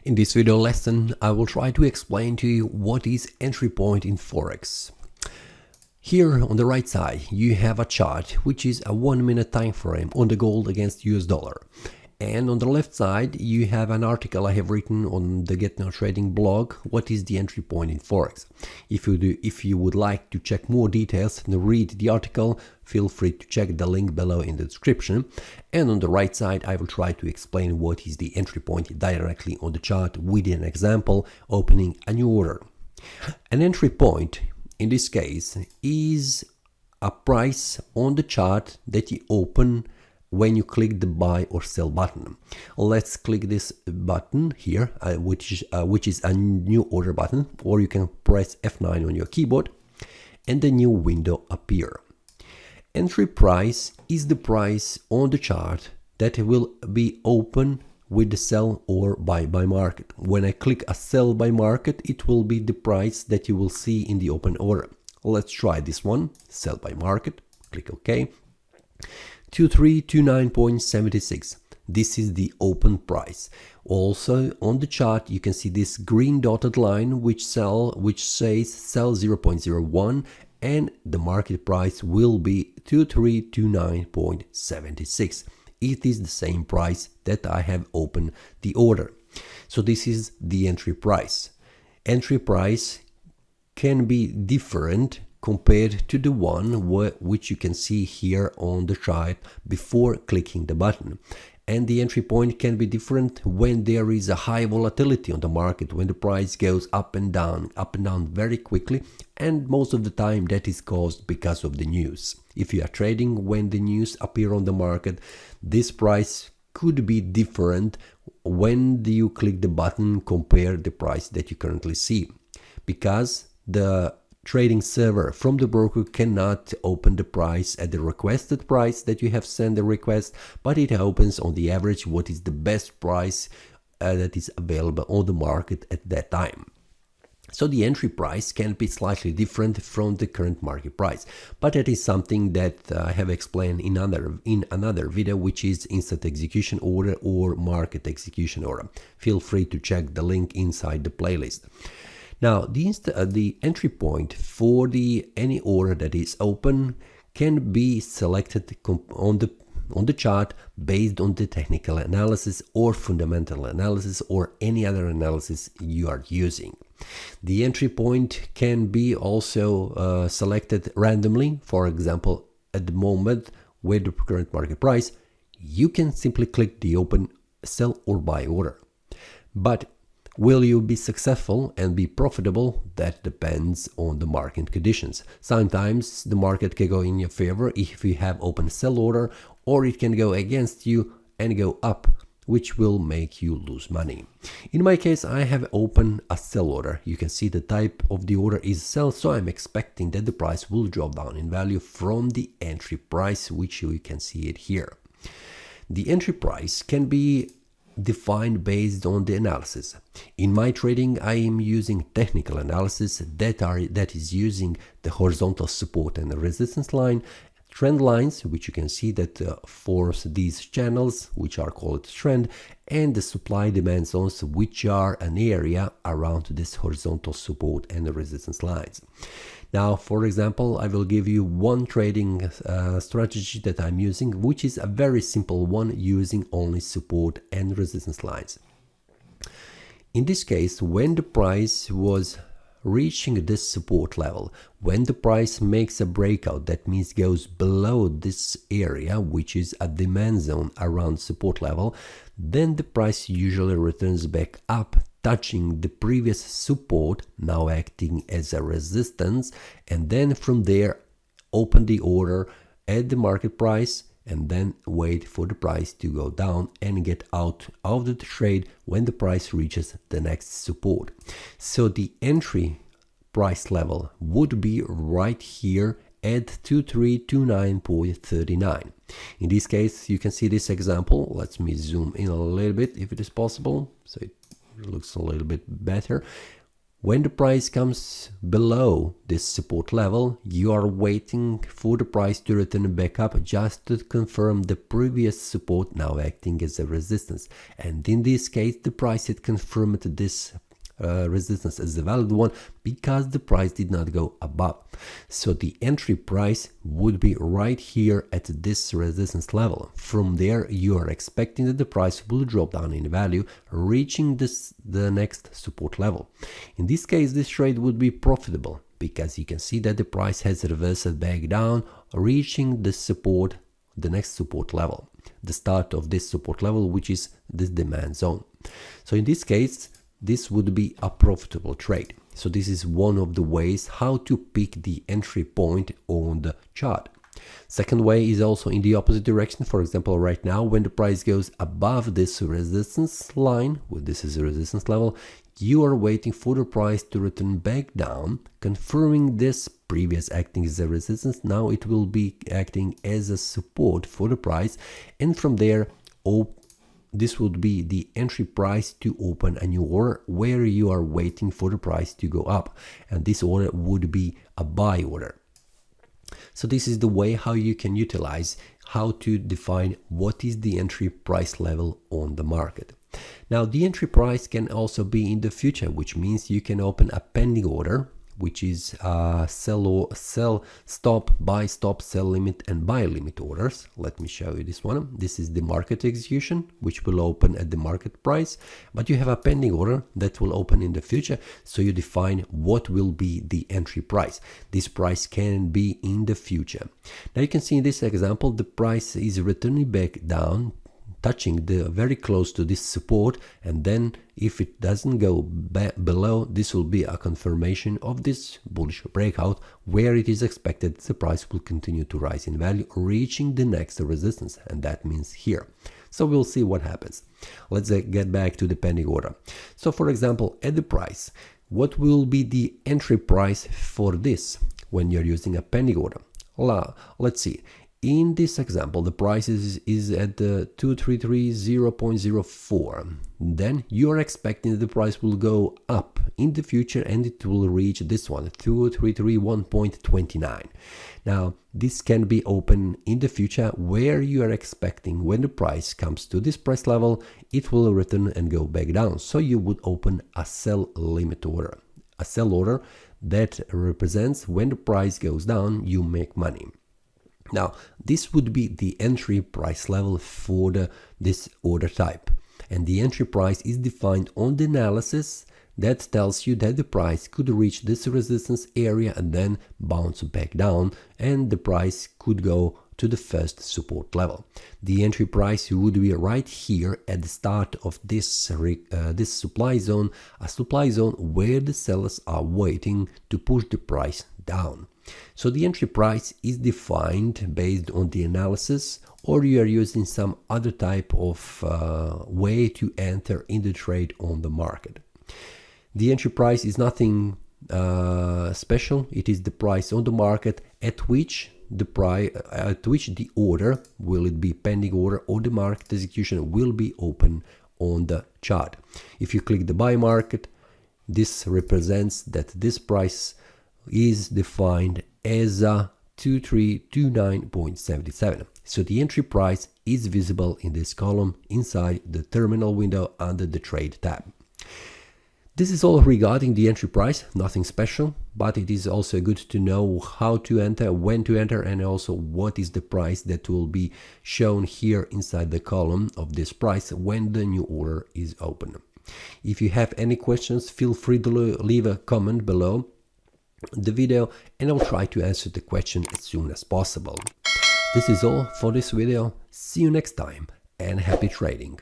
In this video lesson, I will try to explain to you what is entry point in Forex. Here on the right side, you have a chart which is a 1 minute time frame on the gold against US dollar. And on the left side, you have an article I have written on the Get Now Trading blog, what is the entry point in Forex. If you would like to check more details and read the article, feel free to check the link below in the description. And on the right side, I will try to explain what is the entry point directly on the chart with an example opening a new order. An entry point, in this case, is a price on the chart that you open when you click the buy or sell button. Let's click this button here, which is a new order button, or you can press F9 on your keyboard and the new window appear. Entry price is the price on the chart that will be open with the sell or buy by market. When I click a sell by market, it will be the price that you will see in the open order. Let's try this one, sell by market, click OK. 2329.76. This is the open price. Also on the chart you can see this green dotted line which says sell 0.01 and the market price will be 2329.76. It is the same price that I have opened the order. So this is the entry price. Entry price can be different compared to the one which you can see here on the chart before clicking the button. And the entry point can be different when there is a high volatility on the market, when the price goes up and down very quickly, and most of the time that is caused because of the news. If you are trading when the news appear on the market, this price could be different when you click the button compared the price that you currently see, because the trading server from the broker cannot open the price at the requested price that you have sent the request, but it opens on the average what is the best price that is available on the market at that time. So the entry price can be slightly different from the current market price, but that is something that I have explained in another video, which is instant execution order or market execution order. Feel free to check the link inside the playlist. Now, the entry point for any order that is open can be selected on the chart based on the technical analysis or fundamental analysis or any other analysis you are using. The entry point can be also selected randomly. For example, at the moment with the current market price, you can simply click the open, sell or buy order. But will you be successful and be profitable? That depends on the market conditions. Sometimes the market can go in your favor if you have open sell order, or it can go against you and go up, which will make you lose money. In my case, I have opened a sell order. You can see the type of the order is sell, so I'm expecting that the price will drop down in value from the entry price, which you can see it here. The entry price can be defined based on the analysis. In my trading, I am using technical analysis that is using the horizontal support and the resistance line, trend lines, which you can see that force these channels, which are called trend, and the supply demand zones, which are an area around this horizontal support and the resistance lines. Now, for example, I will give you one trading strategy that I'm using, which is a very simple one using only support and resistance lines. In this case, when the price was reaching this support level, when the price makes a breakout, that means goes below this area, which is a demand zone around support level, then the price usually returns back up, touching the previous support, now acting as a resistance, and then from there open the order at the market price and then wait for the price to go down and get out of the trade when the price reaches the next support. So the entry price level would be right here at 2329.39. In this case, you can see this example. Let me zoom in a little bit if it is possible, so it looks a little bit better. When the price comes below this support level, you are waiting for the price to return back up just to confirm the previous support now acting as a resistance. And in this case, the price had confirmed this resistance as a valid one because the price did not go above. So the entry price would be right here at this resistance level. From there, you are expecting that the price will drop down in value, reaching the next support level. In this case, this trade would be profitable because you can see that the price has reversed back down, reaching the next support level, the start of this support level, which is this demand zone. So in this case, this would be a profitable trade. So this is one of the ways how to pick the entry point on the chart. Second way is also in the opposite direction. For example, right now, when the price goes above this resistance line, well, this is a resistance level, you are waiting for the price to return back down, confirming this previous acting as a resistance. Now it will be acting as a support for the price, and from there, this would be the entry price to open a new order where you are waiting for the price to go up, and this order would be a buy order. So this is the way how you can utilize how to define what is the entry price level on the market. Now the entry price can also be in the future, which means you can open a pending order, which is sell, stop, buy, stop, sell limit, and buy limit orders. Let me show you this one. This is the market execution, which will open at the market price, but you have a pending order that will open in the future, so you define what will be the entry price. This price can be in the future. Now you can see in this example, the price is returning back down, touching very close to this support, and then if it doesn't go below, this will be a confirmation of this bullish breakout where it is expected the price will continue to rise in value, reaching the next resistance, and that means here. So we'll see what happens. Let's get back to the pending order. So for example, at the price, what will be the entry price for this when you're using a pending order? Let's see. In this example, the price is at 2330.04. Then you are expecting that the price will go up in the future and it will reach this one, 2331.29. Now, this can be open in the future where you are expecting when the price comes to this price level, it will return and go back down. So you would open a sell limit order, a sell order that represents when the price goes down, you make money. Now, this would be the entry price level for this order type. And the entry price is defined on the analysis that tells you that the price could reach this resistance area and then bounce back down, and the price could go to the first support level. The entry price would be right here at the start of this supply zone, a supply zone where the sellers are waiting to push the price down. So the entry price is defined based on the analysis, or you are using some other type of way to enter in the trade on the market. The entry price is nothing special. It is the price on the market at which the order, will it be pending order or the market execution, will be open on the chart. If you click the buy market, this represents that this price is defined as a 2329.77. So the entry price is visible in this column inside the terminal window under the trade tab. This is all regarding the entry price, nothing special, but it is also good to know how to enter, when to enter, and also what is the price that will be shown here inside the column of this price when the new order is open. If you have any questions, feel free to leave a comment below the video and I'll try to answer the question as soon as possible. This is all for this video. See you next time and happy trading.